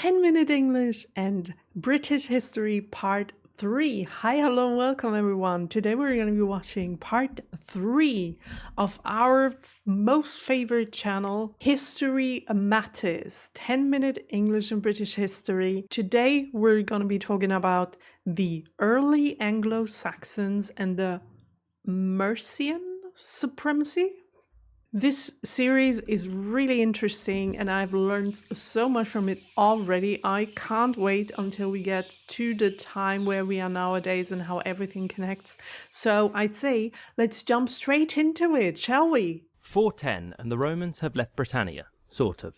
10-minute English and British history part 3. Hi, hello, and welcome everyone. Today we're going to be watching part 3 of our most favorite channel, History Matters, 10-minute English and British history. Today we're going to be talking about the early Anglo-Saxons and the Mercian supremacy. This series is really interesting and I've learned so much from it already. I can't wait until we get to the time where we are nowadays and how everything connects. So I'd say let's jump straight into it, shall we? 410 and the Romans have left Britannia, sort of.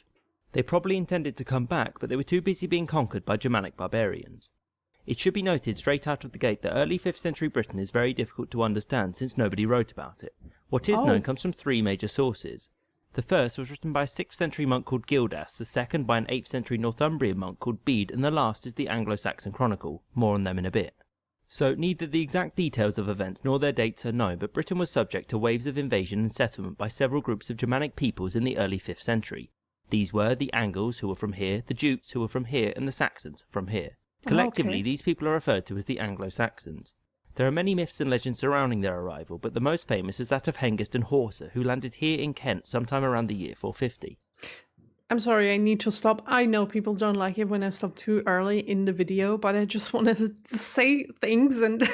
They probably intended to come back, but they were too busy being conquered by Germanic barbarians. It should be noted straight out of the gate that early 5th century Britain is very difficult to understand since nobody wrote about it. What is known comes from 3 major sources. The first was written by a 6th century monk called Gildas, the second by an 8th century Northumbrian monk called Bede, and the last is the Anglo-Saxon Chronicle. More on them in a bit. So neither the exact details of events nor their dates are known, but Britain was subject to waves of invasion and settlement by several groups of Germanic peoples in the early 5th century. These were the Angles, who were from here, the Jutes, who were from here, and the Saxons, from here. Collectively, these people are referred to as the Anglo-Saxons. There are many myths and legends surrounding their arrival, but the most famous is that of Hengist and Horsa, who landed here in Kent sometime around the year 450. I'm sorry, I need to stop. I know people don't like it when I stop too early in the video, but I just wanted to say things and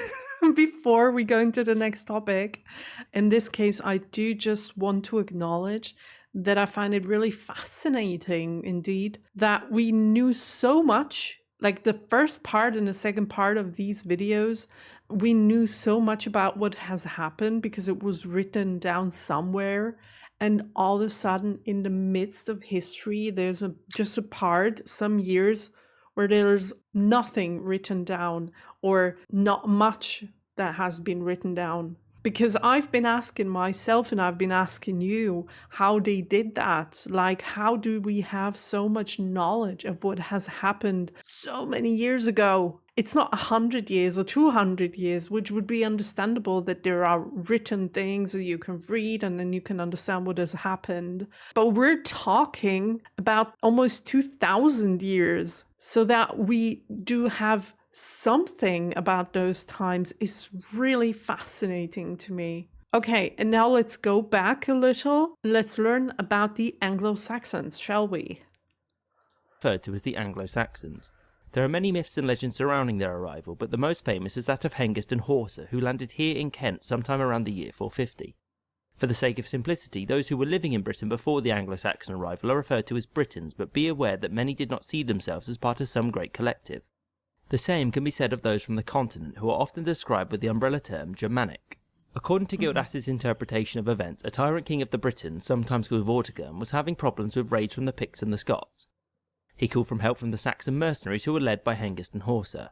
before we go into the next topic. In this case, I do just want to acknowledge that I find it really fascinating indeed that we knew so much. Like the first part and the second part of these videos, we knew so much about what has happened because it was written down somewhere. And all of a sudden, in the midst of history, there's just a part, some years, where there's nothing written down or not much that has been written down. Because I've been asking myself and I've been asking you how they did that. Like, how do we have so much knowledge of what has happened so many years ago? It's not 100 years or 200 years, which would be understandable that there are written things that you can read and then you can understand what has happened. But we're talking about almost 2,000 years. So that we do have something about those times is really fascinating to me. Okay, and now let's go back a little. Let's learn about the Anglo-Saxons, shall we? Referred to as the Anglo-Saxons. There are many myths and legends surrounding their arrival, but the most famous is that of Hengist and Horsa, who landed here in Kent sometime around the year 450. For the sake of simplicity, those who were living in Britain before the Anglo-Saxon arrival are referred to as Britons, but be aware that many did not see themselves as part of some great collective. The same can be said of those from the continent, who are often described with the umbrella term Germanic. According to Gildas's interpretation of events, a tyrant king of the Britons, sometimes called Vortigern, was having problems with raids from the Picts and the Scots. He called for help from the Saxon mercenaries who were led by Hengist and Horsa.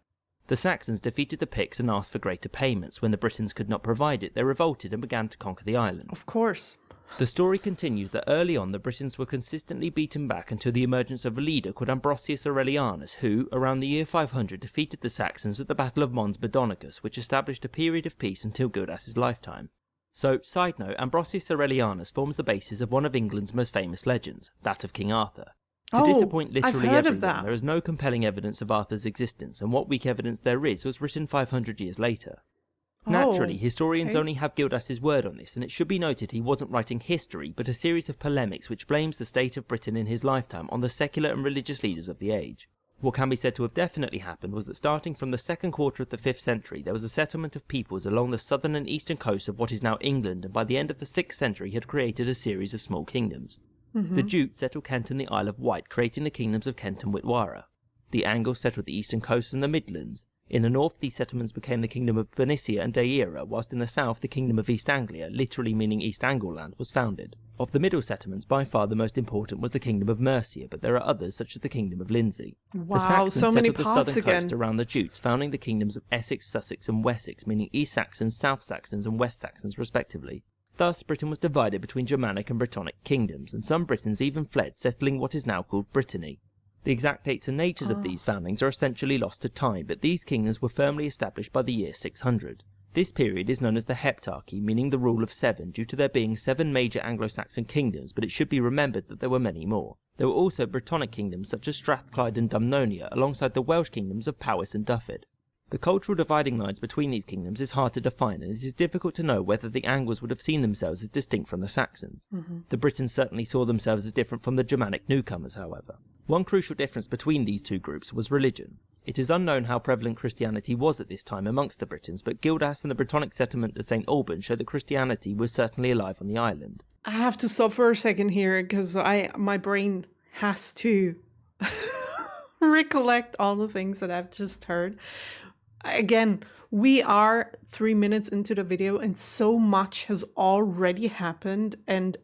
The Saxons defeated the Picts and asked for greater payments. When the Britons could not provide it, they revolted and began to conquer the island. Of course. The story continues that early on the Britons were consistently beaten back until the emergence of a leader called Ambrosius Aurelianus, who, around the year 500, defeated the Saxons at the Battle of Mons Badonicus, which established a period of peace until Gildas's lifetime. So, side note, Ambrosius Aurelianus forms the basis of one of England's most famous legends, that of King Arthur. To disappoint literally everyone, there is no compelling evidence of Arthur's existence, and what weak evidence there is was written 500 years later. Naturally, historians only have Gildas's word on this, and it should be noted he wasn't writing history, but a series of polemics which blames the state of Britain in his lifetime on the secular and religious leaders of the age. What can be said to have definitely happened was that starting from the second quarter of the 5th century, there was a settlement of peoples along the southern and eastern coast of what is now England, and by the end of the 6th century had created a series of small kingdoms. The Jutes settled Kent and the Isle of Wight, creating the kingdoms of Kent and Witwara. The Angles settled the eastern coast and the Midlands. In the north, these settlements became the kingdom of Bernicia and Deira, whilst in the south, the kingdom of East Anglia, literally meaning East Angleland, was founded. Of the middle settlements, by far the most important was the kingdom of Mercia, but there are others, such as the kingdom of Lindsey. Wow, the Saxons so many settled the parts southern again. coast around the Jutes, founding the kingdoms of Essex, Sussex, and Wessex, meaning East Saxons, South Saxons, and West Saxons, respectively. Thus, Britain was divided between Germanic and Brittonic kingdoms, and some Britons even fled, settling what is now called Brittany. The exact dates and natures of these foundings are essentially lost to time, but these kingdoms were firmly established by the year 600. This period is known as the Heptarchy, meaning the rule of 7, due to there being 7 major Anglo-Saxon kingdoms, but it should be remembered that there were many more. There were also Brittonic kingdoms such as Strathclyde and Dumnonia, alongside the Welsh kingdoms of Powys and Dyfed. The cultural dividing lines between these kingdoms is hard to define, and it is difficult to know whether the Angles would have seen themselves as distinct from the Saxons. The Britons certainly saw themselves as different from the Germanic newcomers, however. One crucial difference between these two groups was religion. It is unknown how prevalent Christianity was at this time amongst the Britons, but Gildas and the Brittonic settlement at St. Alban show that Christianity was certainly alive on the island. I have to stop for a second here because my brain has to recollect all the things that I've just heard. Again, we are 3 minutes into the video and so much has already happened, and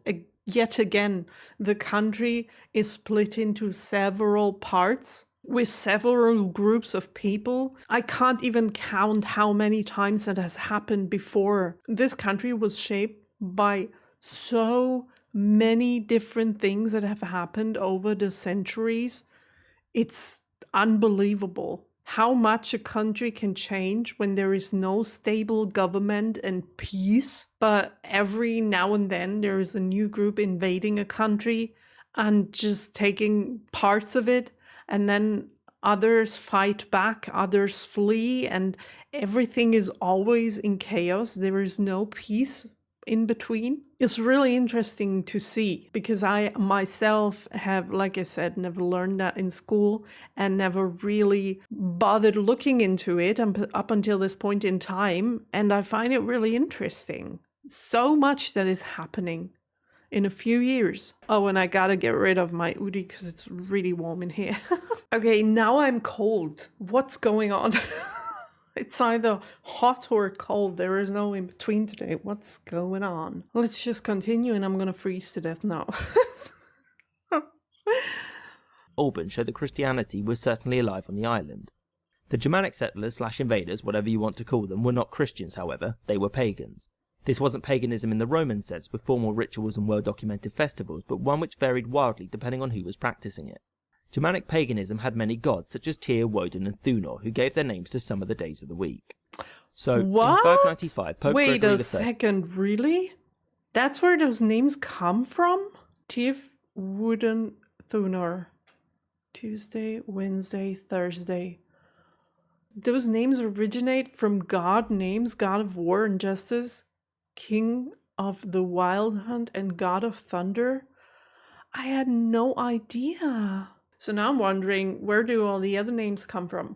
yet again, the country is split into several parts with several groups of people. I can't even count how many times that has happened before. This country was shaped by so many different things that have happened over the centuries. It's unbelievable how much a country can change when there is no stable government and peace. But every now and then there is a new group invading a country and just taking parts of it, and then others fight back, others flee, and everything is always in chaos. There is no peace in between. It's really interesting to see because I myself have, like I said, never learned that in school and never really bothered looking into it up until this point in time. And I find it really interesting. So much that is happening in a few years. Oh, and I gotta get rid of my hoodie because it's really warm in here. Okay, now I'm cold. What's going on? It's either hot or cold. There is no in between today. What's going on? Let's just continue and I'm going to freeze to death now. Alban showed that Christianity was certainly alive on the island. The Germanic settlers / invaders, whatever you want to call them, were not Christians, however. They were pagans. This wasn't paganism in the Roman sense, with formal rituals and well-documented festivals, but one which varied wildly depending on who was practicing it. Germanic paganism had many gods, such as Tyr, Woden and Thunor, who gave their names to some of the days of the week. So, what? In 595, Pope Wait Gregory a second, really? That's where those names come from? Tyr, Woden, Thunor. Tuesday, Wednesday, Thursday. Those names originate from god names, god of war and justice, king of the wild hunt, and god of thunder? I had no idea. So now I'm wondering, where do all the other names come from?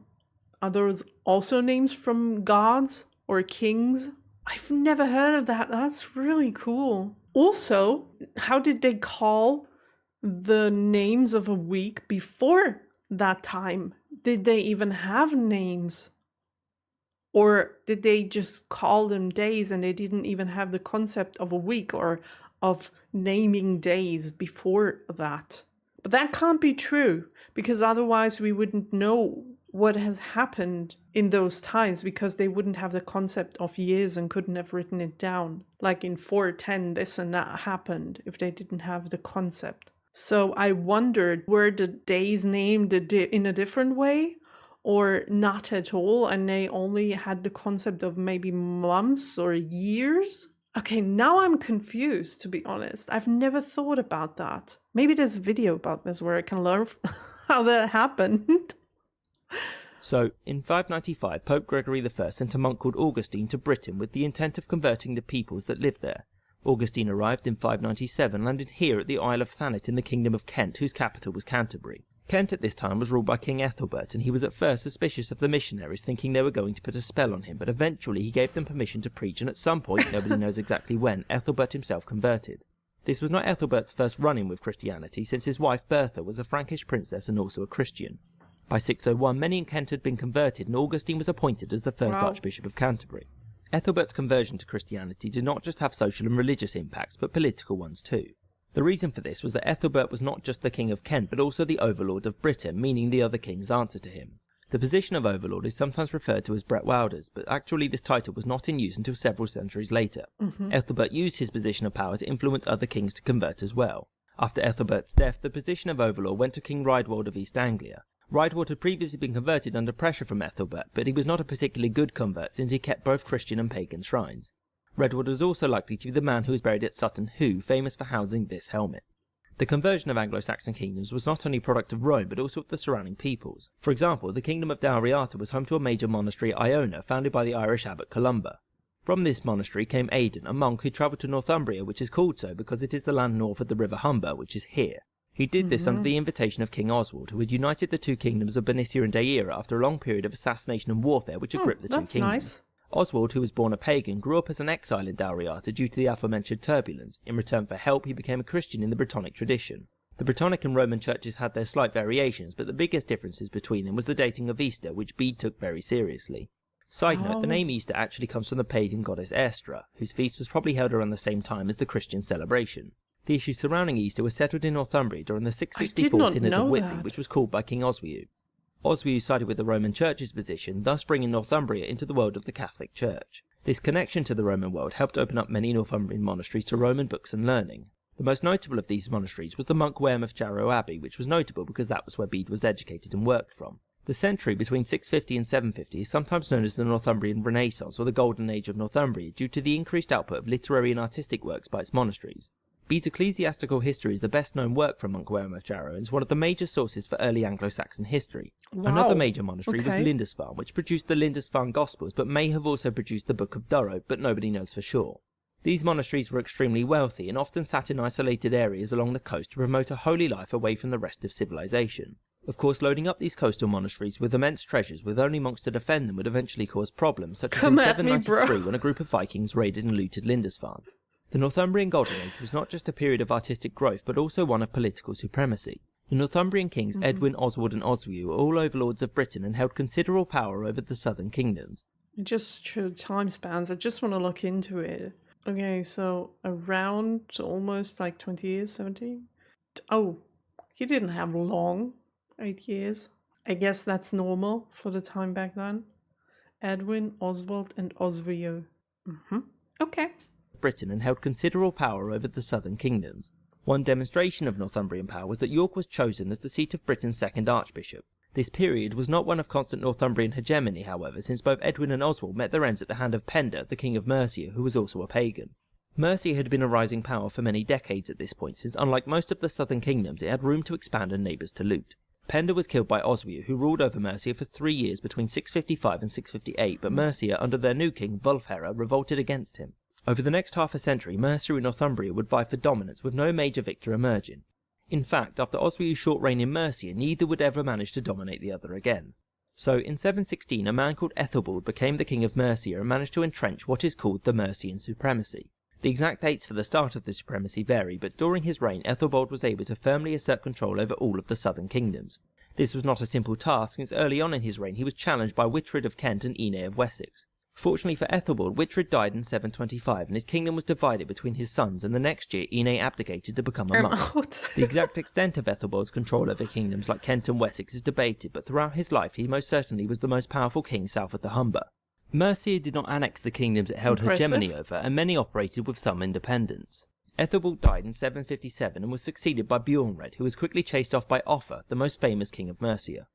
Are those also names from gods or kings? I've never heard of that. That's really cool. Also, how did they call the names of a week before that time? Did they even have names? Or did they just call them days and they didn't even have the concept of a week or of naming days before that? But that can't be true, because otherwise we wouldn't know what has happened in those times, because they wouldn't have the concept of years and couldn't have written it down. Like in 410, this and that happened if they didn't have the concept. So I wondered, were the days named in a different way or not at all, and they only had the concept of maybe months or years? Okay, now I'm confused, to be honest. I've never thought about that. Maybe there's a video about this where I can learn how that happened. So, in 595, Pope Gregory I sent a monk called Augustine to Britain with the intent of converting the peoples that lived there. Augustine arrived in 597, landed here at the Isle of Thanet in the Kingdom of Kent, whose capital was Canterbury. Kent at this time was ruled by King Ethelbert, and he was at first suspicious of the missionaries, thinking they were going to put a spell on him, but eventually he gave them permission to preach, and at some point, nobody knows exactly when, Ethelbert himself converted. This was not Ethelbert's first run-in with Christianity, since his wife Bertha was a Frankish princess and also a Christian. By 601, many in Kent had been converted, and Augustine was appointed as the first Archbishop of Canterbury. Ethelbert's conversion to Christianity did not just have social and religious impacts, but political ones too. The reason for this was that Ethelbert was not just the King of Kent, but also the Overlord of Britain, meaning the other kings answer to him. The position of Overlord is sometimes referred to as Brett Wilders, but actually this title was not in use until several centuries later. Ethelbert used his position of power to influence other kings to convert as well. After Ethelbert's death, the position of Overlord went to King Raedwald of East Anglia. Raedwald had previously been converted under pressure from Ethelbert, but he was not a particularly good convert since he kept both Christian and pagan shrines. Raedwald was also likely to be the man who was buried at Sutton Hoo, famous for housing this helmet. The conversion of Anglo-Saxon kingdoms was not only a product of Rome, but also of the surrounding peoples. For example, the kingdom of Dalriata was home to a major monastery at Iona, founded by the Irish abbot Columba. From this monastery came Aidan, a monk who travelled to Northumbria, which is called so because it is the land north of the river Humber, which is here. He did this under the invitation of King Oswald, who had united the two kingdoms of Bernicia and Deira after a long period of assassination and warfare which had gripped the two kingdoms. Nice. Oswald, who was born a pagan, grew up as an exile in Dalriata due to the aforementioned turbulence. In return for help, he became a Christian in the Brittonic tradition. The Brittonic and Roman churches had their slight variations, but the biggest differences between them was the dating of Easter, which Bede took very seriously. Side note, the name Easter actually comes from the pagan goddess Estra, whose feast was probably held around the same time as the Christian celebration. The issues surrounding Easter were settled in Northumbria during the 664 Synod of Whitby, which was called by King Oswiu. Oswiu sided with the Roman Church's position, thus bringing Northumbria into the world of the Catholic Church. This connection to the Roman world helped open up many Northumbrian monasteries to Roman books and learning. The most notable of these monasteries was the monk Wearmouth Jarrow Abbey, which was notable because that was where Bede was educated and worked from. The century between 650 and 750 is sometimes known as the Northumbrian Renaissance or the Golden Age of Northumbria due to the increased output of literary and artistic works by its monasteries. Bede's ecclesiastical history is the best known work from Monk Wearmouth Jarrow and is one of the major sources for early Anglo-Saxon history. Wow. Another major monastery was Lindisfarne, which produced the Lindisfarne Gospels but may have also produced the Book of Durrow, but nobody knows for sure. These monasteries were extremely wealthy and often sat in isolated areas along the coast to promote a holy life away from the rest of civilization. Of course, loading up these coastal monasteries with immense treasures with only monks to defend them would eventually cause problems, such as in 793 when a group of Vikings raided and looted Lindisfarne. The Northumbrian Golden Age was not just a period of artistic growth, but also one of political supremacy. The Northumbrian kings Edwin, Oswald and Oswiu were all overlords of Britain and held considerable power over the southern kingdoms. It just showed time spans. I just want to look into it. Okay, so around almost like 20 years, 17? Oh, he didn't have long. 8 years. I guess that's normal for the time back then. Edwin, Oswald and Oswiu. Okay. Britain and held considerable power over the southern kingdoms. One demonstration of Northumbrian power was that York was chosen as the seat of Britain's second archbishop. This period was not one of constant Northumbrian hegemony, however, since both Edwin and Oswald met their ends at the hand of Penda, the king of Mercia, who was also a pagan. Mercia had been a rising power for many decades at this point, since unlike most of the southern kingdoms, it had room to expand and neighbours to loot. Penda was killed by Oswiu, who ruled over Mercia for 3 years between 655 and 658, but Mercia, under their new king, Wulfhere, revolted against him. Over the next half a century, Mercia and Northumbria would vie for dominance, with no major victor emerging. In fact, after Oswiu's short reign in Mercia, neither would ever manage to dominate the other again. So, in 716, a man called Ethelbald became the king of Mercia and managed to entrench what is called the Mercian supremacy. The exact dates for the start of the supremacy vary, but during his reign, Ethelbald was able to firmly assert control over all of the southern kingdoms. This was not a simple task, since early on in his reign he was challenged by Witred of Kent and Ine of Wessex. Fortunately for Ethelbald, Witred died in 725, and his kingdom was divided between his sons, and the next year Ine abdicated to become a monk. The exact extent of Ethelbald's control over kingdoms like Kent and Wessex is debated, but throughout his life he most certainly was the most powerful king south of the Humber. Mercia did not annex the kingdoms it held hegemony over, and many operated with some independence. Ethelbald died in 757 and was succeeded by Bjornred, who was quickly chased off by Offa, the most famous king of Mercia.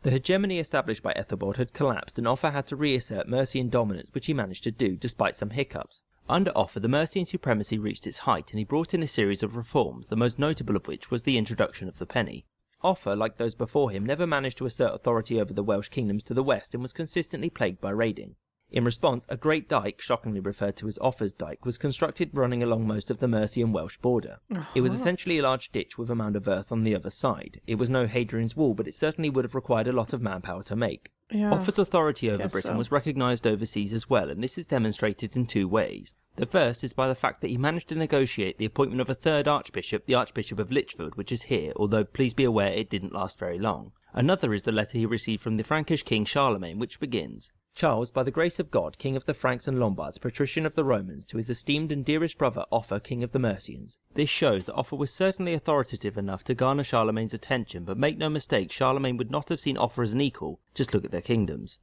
The hegemony established by Ethelbald had collapsed, and Offa had to reassert Mercian dominance, which he managed to do, despite some hiccups. Under Offa, the Mercian supremacy reached its height, and he brought in a series of reforms, the most notable of which was the introduction of the penny. Offa, like those before him, never managed to assert authority over the Welsh kingdoms to the west and was consistently plagued by raiding. In response, a great dyke, shockingly referred to as Offa's Dyke, was constructed running along most of the Mercian-Welsh border. It was essentially a large ditch with a mound of earth on the other side. It was no Hadrian's Wall, but it certainly would have required a lot of manpower to make. Offa's authority over Britain was recognised overseas as well, and this is demonstrated in two ways. The first is by the fact that he managed to negotiate the appointment of a third archbishop, the Archbishop of Lichfield, which is here, although please be aware it didn't last very long. Another is the letter he received from the Frankish king Charlemagne, which begins, "Charles, by the grace of God, King of the Franks and Lombards, patrician of the Romans, to his esteemed and dearest brother Offa, King of the Mercians." This shows that Offa was certainly authoritative enough to garner Charlemagne's attention, but make no mistake, Charlemagne would not have seen Offa as an equal. Just look at their kingdoms.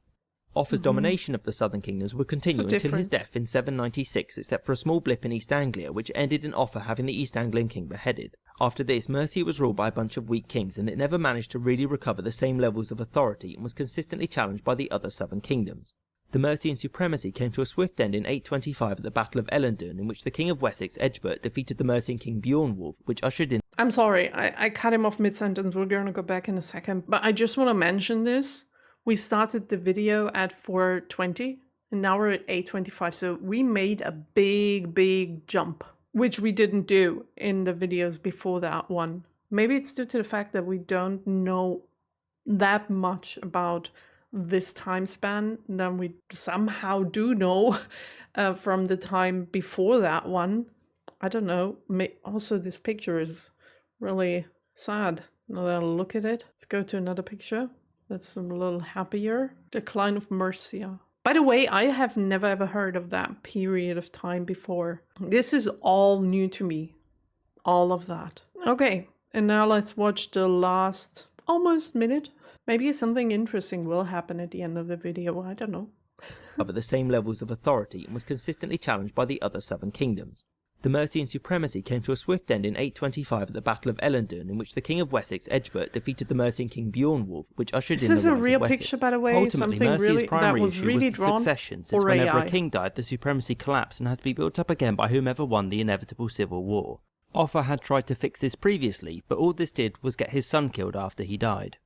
Offa's domination of the southern kingdoms would continue until his death in 796, except for a small blip in East Anglia, which ended in Offa having the East Anglian king beheaded. After this, Mercia was ruled by a bunch of weak kings, and it never managed to really recover the same levels of authority and was consistently challenged by the other southern kingdoms. The Mercian supremacy came to a swift end in 825 at the Battle of Ellendun, in which the King of Wessex, Egbert, defeated the Mercian king Beornwulf, which ushered in... I'm sorry, I cut him off mid-sentence. We're going to go back in a second. But I just want to mention this. We started the video at 4:20 and now we're at 8:25. So we made a big jump, which we didn't do in the videos before that one. Maybe it's due to the fact that we don't know that much about this time span than we somehow do know from the time before that one. I don't know. Also, this picture is really sad. Now that I look at it, let's go to another picture. That's a little happier. Decline of Mercia. By the way, I have never ever heard of that period of time before. This is all new to me. All of that. Okay, and now let's watch the last almost minute. Maybe something interesting will happen at the end of the video. I don't know. ...cover the same levels of authority and was consistently challenged by the other southern kingdoms. The Mercian supremacy came to a swift end in 825 at the Battle of Ellendun, in which the King of Wessex, Egbert, defeated the Mercian king Beornwulf, which ushered in the rise of Wessex. This is a real picture, by the way. Ultimately, something Mercia's really primary that was issue really was the drawn succession, since whenever a king died, the supremacy collapsed and had to be built up again by whomever won the inevitable civil war. Offa had tried to fix this previously, but all this did was get his son killed after he died.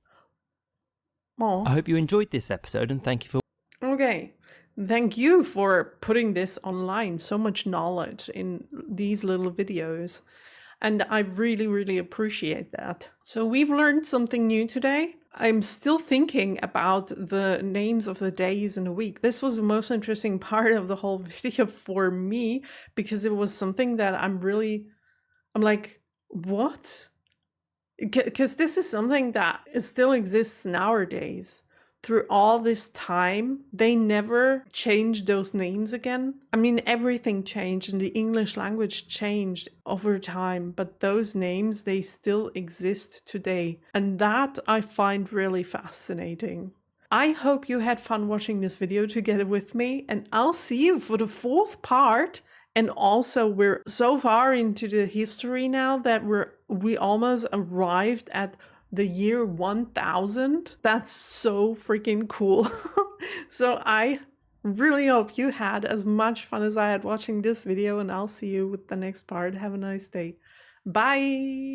Aww. I hope you enjoyed this episode, and thank you for... Okay. Thank you for putting this online. So much knowledge in these little videos. And I really appreciate that. So we've learned something new today. I'm still thinking about the names of the days in the week. This was the most interesting part of the whole video for me, because it was something that I'm like, what? Because this is something that still exists nowadays. Through all this time, they never changed those names again. I mean, everything changed and the English language changed over time, but those names, they still exist today. And that I find really fascinating. I hope you had fun watching this video together with me, and I'll see you for the fourth part. And also, we're so far into the history now that we almost arrived at the year 1000. That's so freaking cool. So I really hope you had as much fun as I had watching this video, and I'll see you with the next part. Have a nice day. Bye.